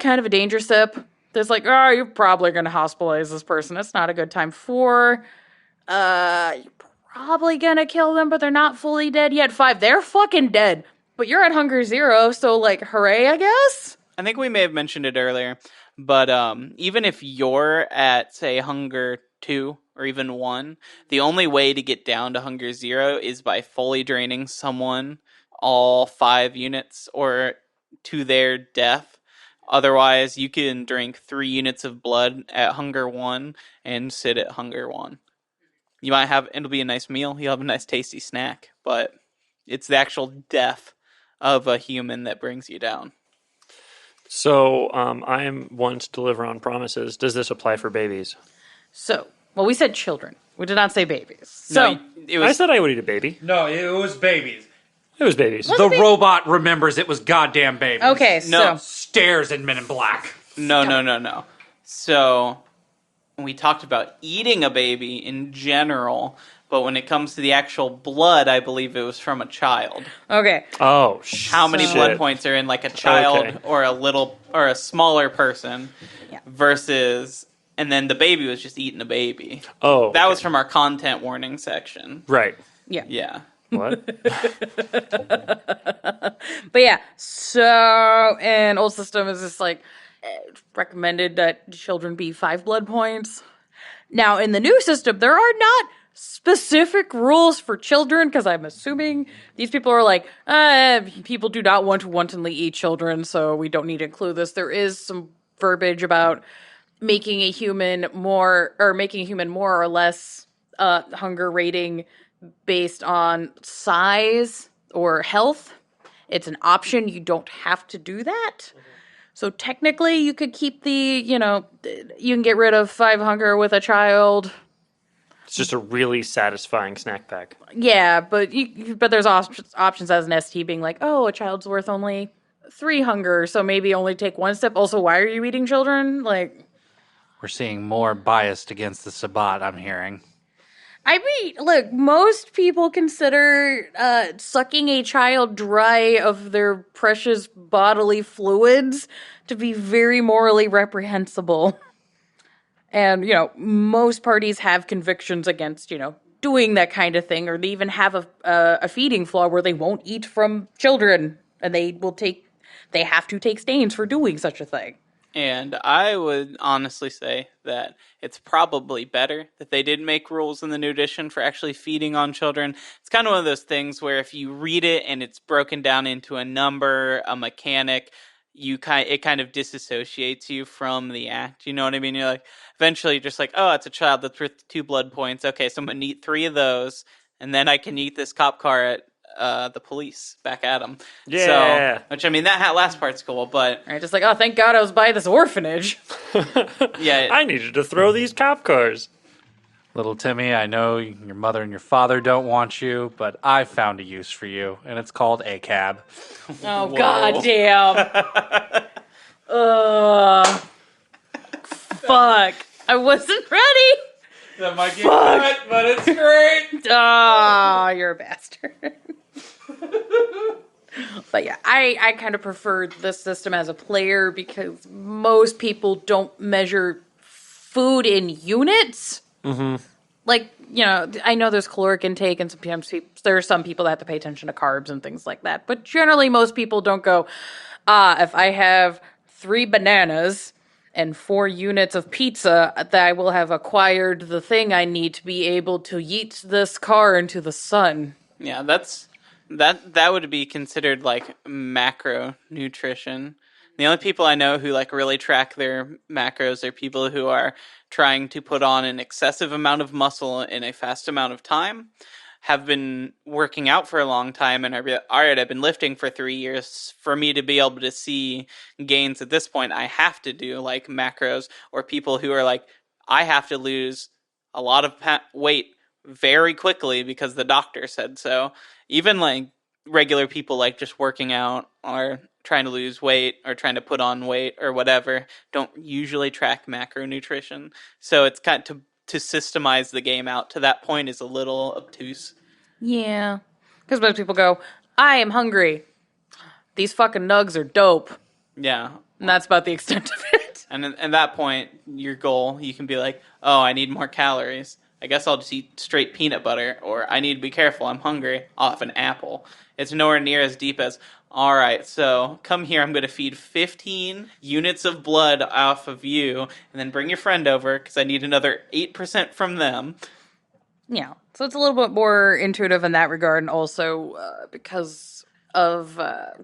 kind of a danger sip. There's like, oh, you're probably going to hospitalize this person. It's not a good time. 4, you're probably going to kill them, but they're not fully dead yet. 5, they're fucking dead. But you're at hunger 0, so like, hooray, I guess? I think we may have mentioned it earlier, but even if you're at, say, hunger 2 or even 1, the only way to get down to hunger 0 is by fully draining someone all 5 units or to their death. Otherwise, you can drink 3 units of blood at hunger 1 and sit at hunger 1. You might have, it'll be a nice meal, you'll have a nice tasty snack, but it's the actual death of a human that brings you down. So I am one to deliver on promises. Does this apply for babies? So, well, we said children. We did not say babies. So, No, it I was said I would eat a baby. No, it was babies. It was babies. The robot remembers it was goddamn babies. okay, No. so Stares in Men in Black. no. So we talked about eating a baby in general, but when it comes to the actual blood, I believe it was from a child. okay. Oh, How many shit. blood points are in like a child Okay. or a little or a smaller person versus, and then the baby was just eating a baby. Oh, That okay. was from our content warning section. Right. Yeah. Yeah. What? But yeah, so an old system is just like recommended that children be 5 blood points. Now in the new system, there are not specific rules for children because I'm assuming these people are like, people do not want to wantonly eat children, so we don't need to include this. There is some verbiage about making a human more or less hunger rating based on size or health. It's an option. You don't have to do that. So technically you could keep you can get rid of 5 hunger with a child. It's just a really satisfying snack pack. Yeah, but there's options as an ST being like, oh, a child's worth only 3 hunger, so maybe only take 1 step. Also, why are you eating children? Like, We're seeing more biased against the Sabbat, I'm hearing. I mean, look, most people consider sucking a child dry of their precious bodily fluids to be very morally reprehensible. And, most parties have convictions against, doing that kind of thing, or they even have a feeding flaw where they won't eat from children, and they have to take stains for doing such a thing. And I would honestly say that it's probably better that they did make rules in the new edition for actually feeding on children. It's kind of one of those things where if you read it and it's broken down into a number, a mechanic, it kind of disassociates you from the act. You know what I mean? You're like, eventually you're just like, oh, it's a child that's worth 2 blood points. Okay, so I'm going to eat 3 of those, and then I can eat this cop car at the police back at them. Yeah. So, which, I mean, that last part's cool, but Right, just like, oh, thank God I was by this orphanage. yeah. I needed to throw these cop cars. Little Timmy, I know your mother and your father don't want you, but I found a use for you, and it's called a cab. Oh, God damn. Fuck. I wasn't ready. That might get cut, but it's great. Oh, you're a bastard. But yeah, I kind of prefer this system as a player because most people don't measure food in units. Mm-hmm. Like, I know there's caloric intake and sometimes there are some people that have to pay attention to carbs and things like that. But generally, most people don't go, if I have 3 bananas and 4 units of pizza, that I will have acquired the thing I need to be able to yeet this car into the sun. Yeah, that would be considered like macronutrition. The only people I know who like really track their macros are people who are trying to put on an excessive amount of muscle in a fast amount of time, have been working out for a long time, and are all right, I've been lifting for 3 years. For me to be able to see gains at this point, I have to do like macros, or people who are like, I have to lose a lot of weight very quickly because the doctor said so. Even like regular people like just working out or trying to lose weight or trying to put on weight or whatever don't usually track macronutrition. So it's kind of to systemize the game out to that point is a little obtuse. Yeah. Because most people go, I am hungry. These fucking nugs are dope. Yeah. And that's about the extent of it. And at that point, your goal, you can be like, oh, I need more calories. I guess I'll just eat straight peanut butter, or I need to be careful, I'm hungry, I'll have an apple. It's nowhere near as deep as, all right, so come here, I'm going to feed 15 units of blood off of you, and then bring your friend over, because I need another 8% from them. Yeah, so it's a little bit more intuitive in that regard, and also because of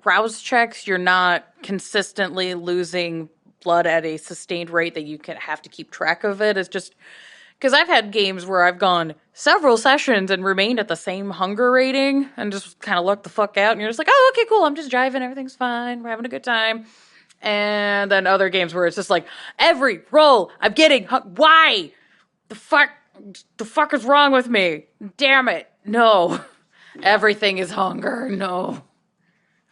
rouse checks, you're not consistently losing blood at a sustained rate that you can have to keep track of it. It's just because I've had games where I've gone several sessions and remained at the same hunger rating and just kind of lucked the fuck out, and you're just like, oh, okay, cool, I'm just jiving, everything's fine, we're having a good time. And then other games where it's just like, every roll I'm getting, why? The fuck is wrong with me? Damn it. No. Everything is hunger. No.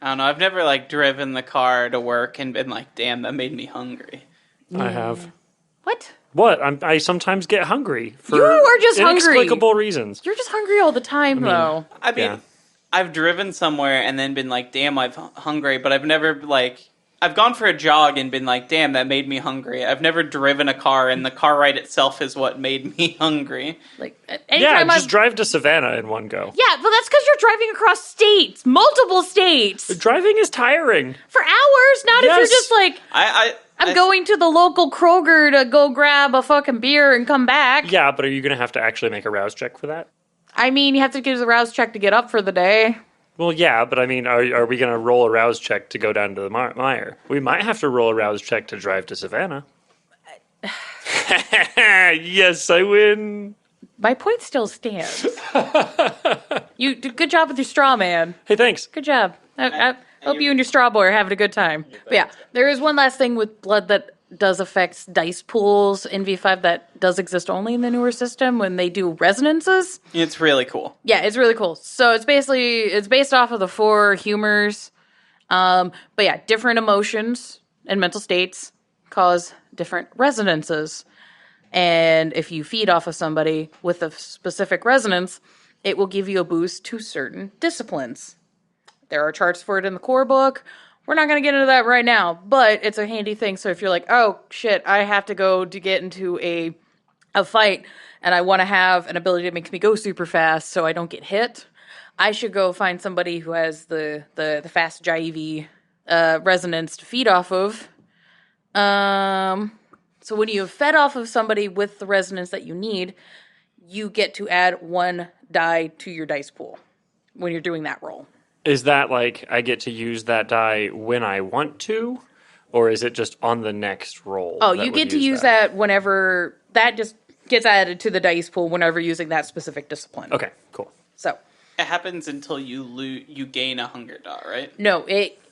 I don't know, I've never, like, driven the car to work and been like, damn, that made me hungry. I have. What? What? I sometimes get hungry for You are just hungry. inexplicable reasons. You're just hungry all the time, though. I mean, Yeah. I've driven somewhere and then been like, damn, I'm hungry, but I've never, like, I've gone for a jog and been like, damn, that made me hungry. I've never driven a car, and the car ride itself is what made me hungry. Like, Yeah, anytime just drive to Savannah in one go. Yeah, but that's because you're driving across states, multiple states, Driving is tiring. for hours. Not if you're Yes. just like, I'm going to the local Kroger to go grab a fucking beer and come back. Yeah, but are you going to have to actually make a rouse check for that? I mean, you have to give the rouse check to get up for the day. Well, yeah, but I mean, are we going to roll a rouse check to go down to the mire? We might have to roll a rouse check to drive to Savannah. Yes, I win. My point still stands. You did good job with your straw, man. Hey, thanks. Good job. I hope you and your straw boy are having a good time. But yeah, there is one last thing with blood that does affect dice pools in V5 that does exist only in the newer system when they do resonances. It's really cool. Yeah, it's really cool. So it's based off of the 4 humors. But yeah, different emotions and mental states cause different resonances. And if you feed off of somebody with a specific resonance, it will give you a boost to certain disciplines. There are charts for it in the core book. We're not going to get into that right now, but it's a handy thing. So if you're like, oh, shit, I have to go to get into a fight, and I want to have an ability that makes me go super fast so I don't get hit, I should go find somebody who has the fast jivey resonance to feed off of. So when you have fed off of somebody with the resonance that you need, you get to add 1 die to your dice pool when you're doing that roll. Is that like I get to use that die when I want to? Or is it just on the next roll? Oh, you get to use that whenever... That just gets added to the dice pool whenever using that specific discipline. Okay, cool. So... It happens until you gain a hunger dot, right? No,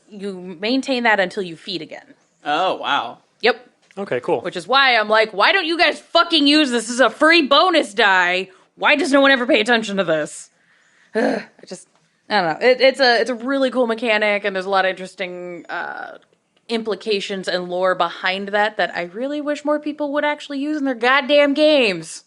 you maintain that until you feed again. Oh, wow. Yep. Okay, cool. Which is why I'm like, why don't you guys fucking use this as a free bonus die? Why does no one ever pay attention to this? I don't know. It's a really cool mechanic, and there's a lot of interesting implications and lore behind that I really wish more people would actually use in their goddamn games.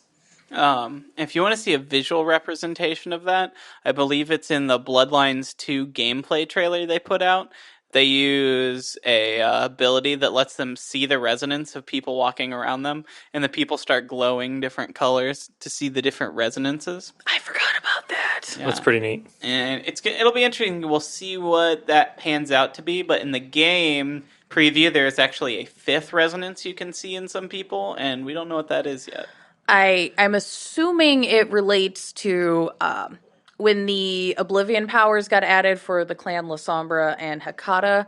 If you want to see a visual representation of that, I believe it's in the Bloodlines 2 gameplay trailer they put out. They use a ability that lets them see the resonance of people walking around them, and the people start glowing different colors to see the different resonances. I forgot about that. Yeah. That's pretty neat. And it'll be interesting. We'll see what that pans out to be, but in the game preview, there's actually a 5th resonance you can see in some people, and we don't know what that is yet. I'm assuming it relates to when the Oblivion powers got added for the clan La Sombra and Hakata.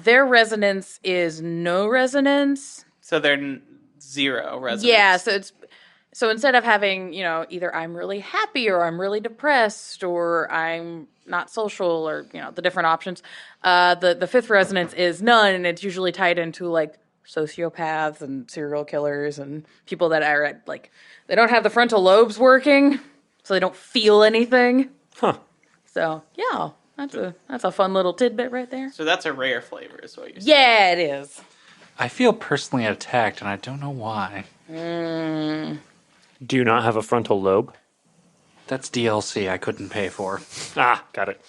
Their resonance is no resonance. So they're 0 resonance. Yeah, so instead of having, either I'm really happy or I'm really depressed or I'm not social or, the different options, the 5th resonance is none, and it's usually tied into, like, sociopaths and serial killers and people that are, like, they don't have the frontal lobes working, so they don't feel anything. Huh. So, yeah, that's a fun little tidbit right there. So that's a rare flavor is what you're saying. Yeah, it is. I feel personally attacked, and I don't know why. Do you not have a frontal lobe? That's DLC I couldn't pay for. Ah, got it.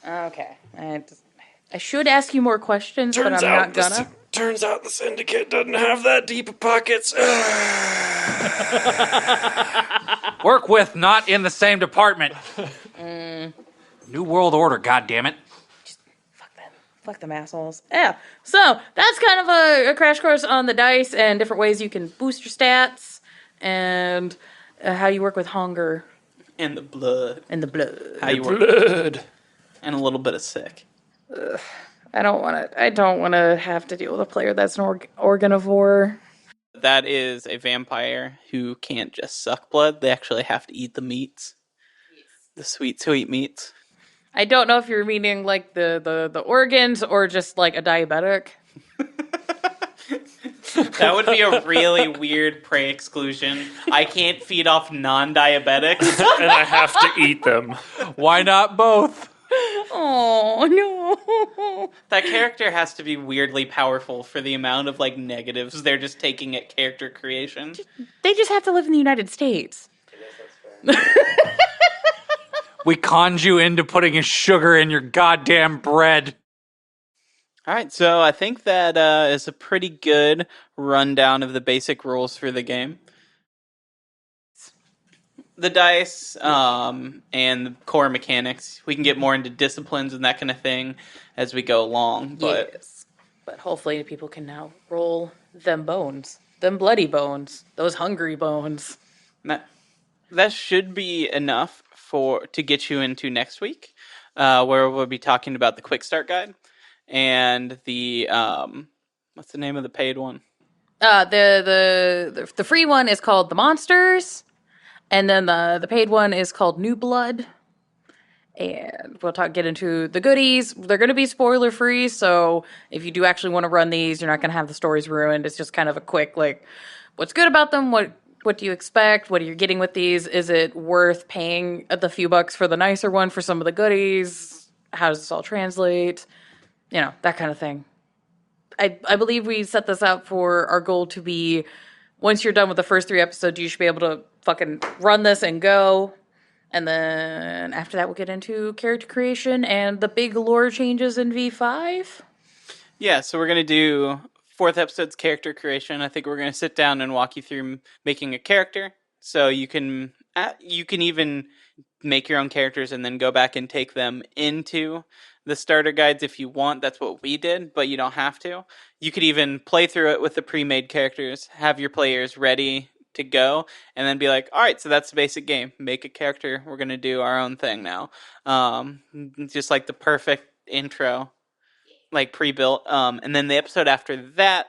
Okay. I should ask you more questions, but I'm not gonna. Turns out the Syndicate doesn't have that deep of pockets. Work with, not in the same department. New World Order, goddammit. Fuck them assholes. Yeah. So that's kind of a crash course on the dice and different ways you can boost your stats and how you work with hunger And the blood. and the blood. How you work. Blood. And a little bit of sick. I don't want to have to deal with a player that's an organivore. That is a vampire who can't just suck blood. They actually have to eat the meats. The sweet, sweet meats. I don't know if you're meaning like the organs or just like a diabetic. That would be a really weird prey exclusion. I can't feed off non-diabetics. And I have to eat them. Why not both? Oh, no. That character has to be weirdly powerful for the amount of like negatives they're just taking at character creation. They just have to live in the United States. We conned you into putting sugar in your goddamn bread. All right, so I think that is a pretty good rundown of the basic rules for the game. The dice and the core mechanics. We can get more into disciplines and that kind of thing as we go along. But Yes. But hopefully people can now roll them bones. Them bloody bones. Those hungry bones. that should be enough to get you into next week, where we'll be talking about the quick start guide and the what's the name of the paid one? The free one is called The Monsters, and then the paid one is called New Blood. And we'll get into the goodies. They're going to be spoiler free, so if you do actually want to run these, you're not going to have the stories ruined. It's just kind of a quick, like, what's good about them? What do you expect? What are you getting with these? Is it worth paying the few bucks for the nicer one for some of the goodies? How does this all translate? You know, that kind of thing. I believe we set this out for our goal to be, once you're done with the first 3 episodes, you should be able to fucking run this and go. And then after that, we'll get into character creation and the big lore changes in V5. Yeah, so we're going to do 4th episode's character creation. I think we're going to sit down and walk you through making a character. So you can even make your own characters and then go back and take them into the starter guides if you want. That's what we did, but you don't have to. You could even play through it with the pre-made characters, have your players ready to go, and then be like, all right, so that's the basic game. Make a character. We're going to do our own thing now. Just like the perfect intro, like pre-built. And then the episode after that,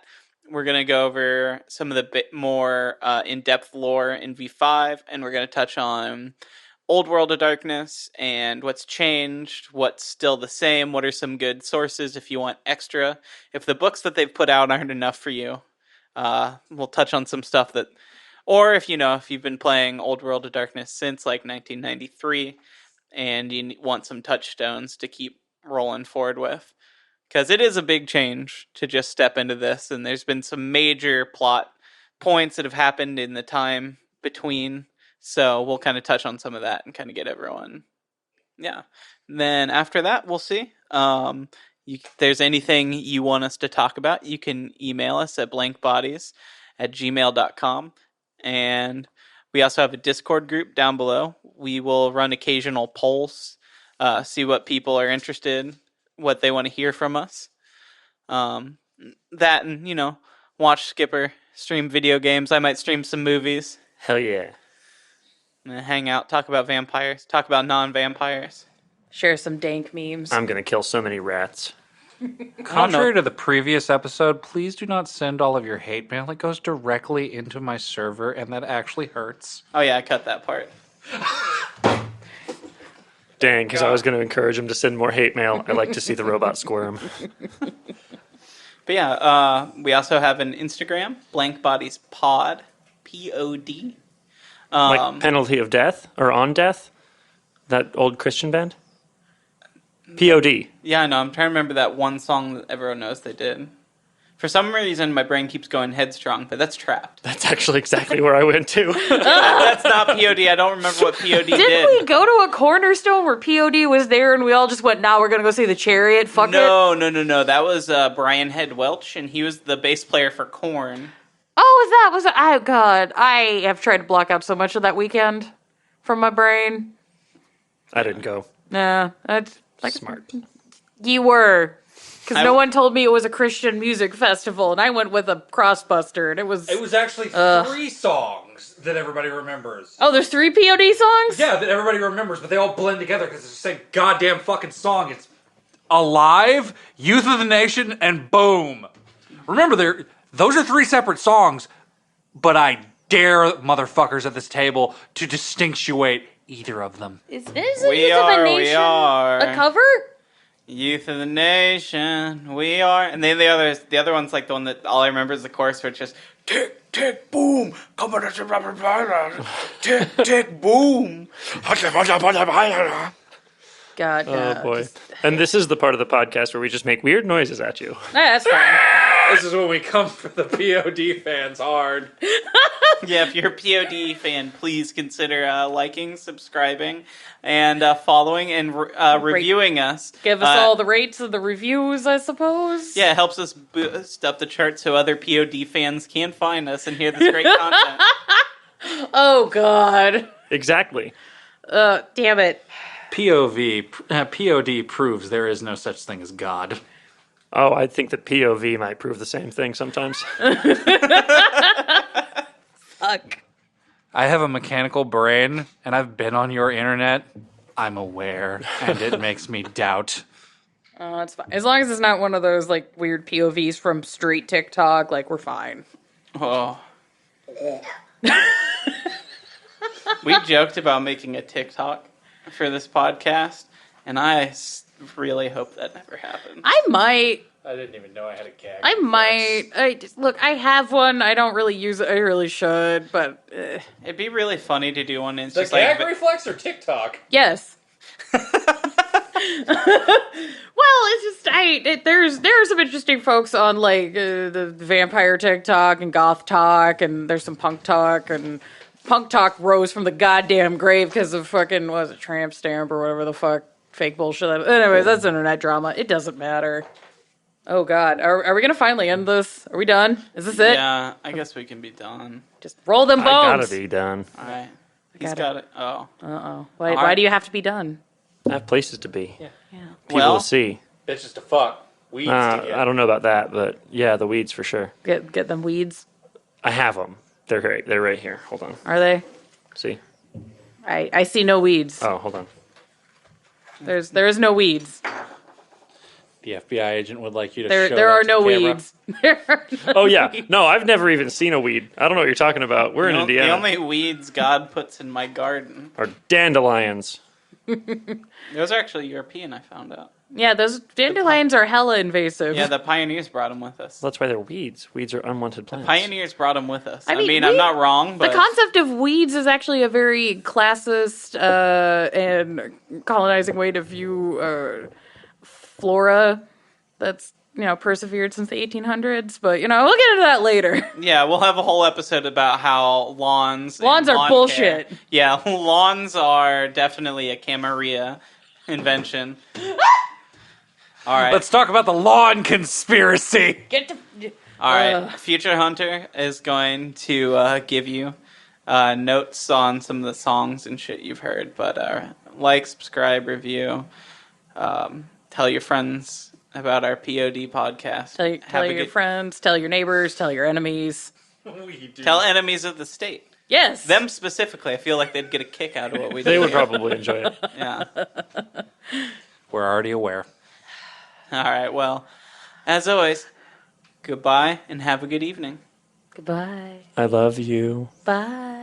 we're going to go over some of the bit more in-depth lore in V5, and we're going to touch on Old World of Darkness and what's changed, what's still the same, what are some good sources if you want extra. If the books that they've put out aren't enough for you, we'll touch on some stuff that, or if you've been playing Old World of Darkness since like 1993 and you want some touchstones to keep rolling forward with. Because it is a big change to just step into this, and there's been some major plot points that have happened in the time between. So we'll kind of touch on some of that and kind of get everyone. Yeah. Then after that, we'll see. If there's anything you want us to talk about, you can email us at blankbodies@gmail.com. And we also have a Discord group down below. We will run occasional polls, see what people are interested, what they want to hear from us. That and, watch Skipper stream video games. I might stream some movies. Hell yeah. Hang out, talk about vampires, talk about non-vampires. Share some dank memes. I'm going to kill so many rats. Contrary to the previous episode, please do not send all of your hate mail. It goes directly into my server, and that actually hurts. Oh yeah, I cut that part. Dang, because I was going to encourage him to send more hate mail. I like to see the robot squirm. But yeah, we also have an Instagram, blankbodiespod, POD. Like Penalty of Death or On Death? That old Christian band? POD. Yeah, I know. I'm trying to remember that one song that everyone knows they did. For some reason, my brain keeps going Headstrong, but that's Trapped. That's actually exactly where I went to. That's not POD. I don't remember what POD did. Didn't we go to a cornerstone where POD was there and we all just went, we're going to go see the Chariot? Fuck it. No. That was Brian Head Welch, and he was the bass player for Korn. Oh, God. I have tried to block out so much of that weekend from my brain. I didn't go. Nah, that's Smart. you were. Because no one told me it was a Christian music festival, and I went with a crossbuster, and it was... It was actually 3 songs that everybody remembers. Oh, there's 3 POD songs? Yeah, that everybody remembers, but they all blend together because it's the same goddamn fucking song. It's Alive, Youth of the Nation, and Boom. Remember, those are 3 separate songs, but I dare motherfuckers at this table to distinguish either of them. Is We Youth of the Nation we are. a cover? Youth of the Nation, we are. And then the other one's like the one that all I remember is the chorus where it's just tick, tick, boom, tick, tick, boom. God, no. Oh, boy. And this is the part of the podcast where we just make weird noises at you. That's fine. This is when we come for the POD fans hard. Yeah, if you're a POD fan, please consider liking, subscribing, and following and reviewing us. Give us all the rates of the reviews, I suppose. Yeah, it helps us boost up the charts so other POD fans can find us and hear this great content. Oh, God. Exactly. Damn it. POD proves there is no such thing as God. Oh, I think that POV might prove the same thing sometimes. Fuck. I have a mechanical brain, and I've been on your internet. I'm aware, and it makes me doubt. Oh, that's fine. As long as it's not one of those, like, weird POVs from straight TikTok, like, we're fine. Oh. We joked about making a TikTok for this podcast, and I really hope that never happens. I might. I didn't even know I had a gag. I might. Look, I have one. I don't really use it. I really should, but... It'd be really funny to do one. And it's The just gag like, reflex or TikTok? Yes. Well, it's just there are some interesting folks on like the vampire TikTok and goth talk, and there's some punk talk, and punk talk rose from the goddamn grave because of fucking what was it, tramp stamp or whatever the fuck fake bullshit. Anyways, that's internet drama. It doesn't matter. Oh God, are we gonna finally end this? Are we done? Is this it? yeah, I guess we can be done. Just roll them I bones. gotta be done. All right. He's Got got it. Oh. Uh-oh. Why do you have to be done? I have places to be. Yeah. People Well- to see. Bitches to fuck. Weeds to get. I don't know about that, but yeah, the weeds for sure. Get them weeds. I have them. They're right here. Hold on. Are they? See? I see no weeds. Oh, hold on. There is no weeds. The FBI agent would like you to There show there that are to no camera. weeds. There are no Oh yeah, weeds. no, I've never even seen a weed. I don't know what you're talking about. We're in The Indiana. only weeds God puts in my garden. Are dandelions. Those are actually European, I found out. Yeah, those dandelions are hella invasive. Yeah, the pioneers brought them with us. That's why they're weeds. Weeds are unwanted plants. Pioneers brought them with us. I mean, I'm not wrong, but the concept of weeds is actually a very classist and colonizing way to view flora that's, persevered since the 1800s. But, we'll get into that later. yeah, we'll have a whole episode about how lawns Lawns and are lawn bullshit. care- Yeah, lawns are definitely a Camarilla invention. All right. Let's talk about the lawn conspiracy. Get to... All right, Future Hunter is going to give you notes on some of the songs and shit you've heard. But like, subscribe, review, tell your friends about our POD podcast. Tell your friends, tell your neighbors, tell your enemies. Tell enemies of the state. Yes. Them specifically, I feel like they'd get a kick out of what we do. They would here. probably enjoy it. Yeah. We're already aware. All right. Well, as always, goodbye and have a good evening. Goodbye. I love you. Bye.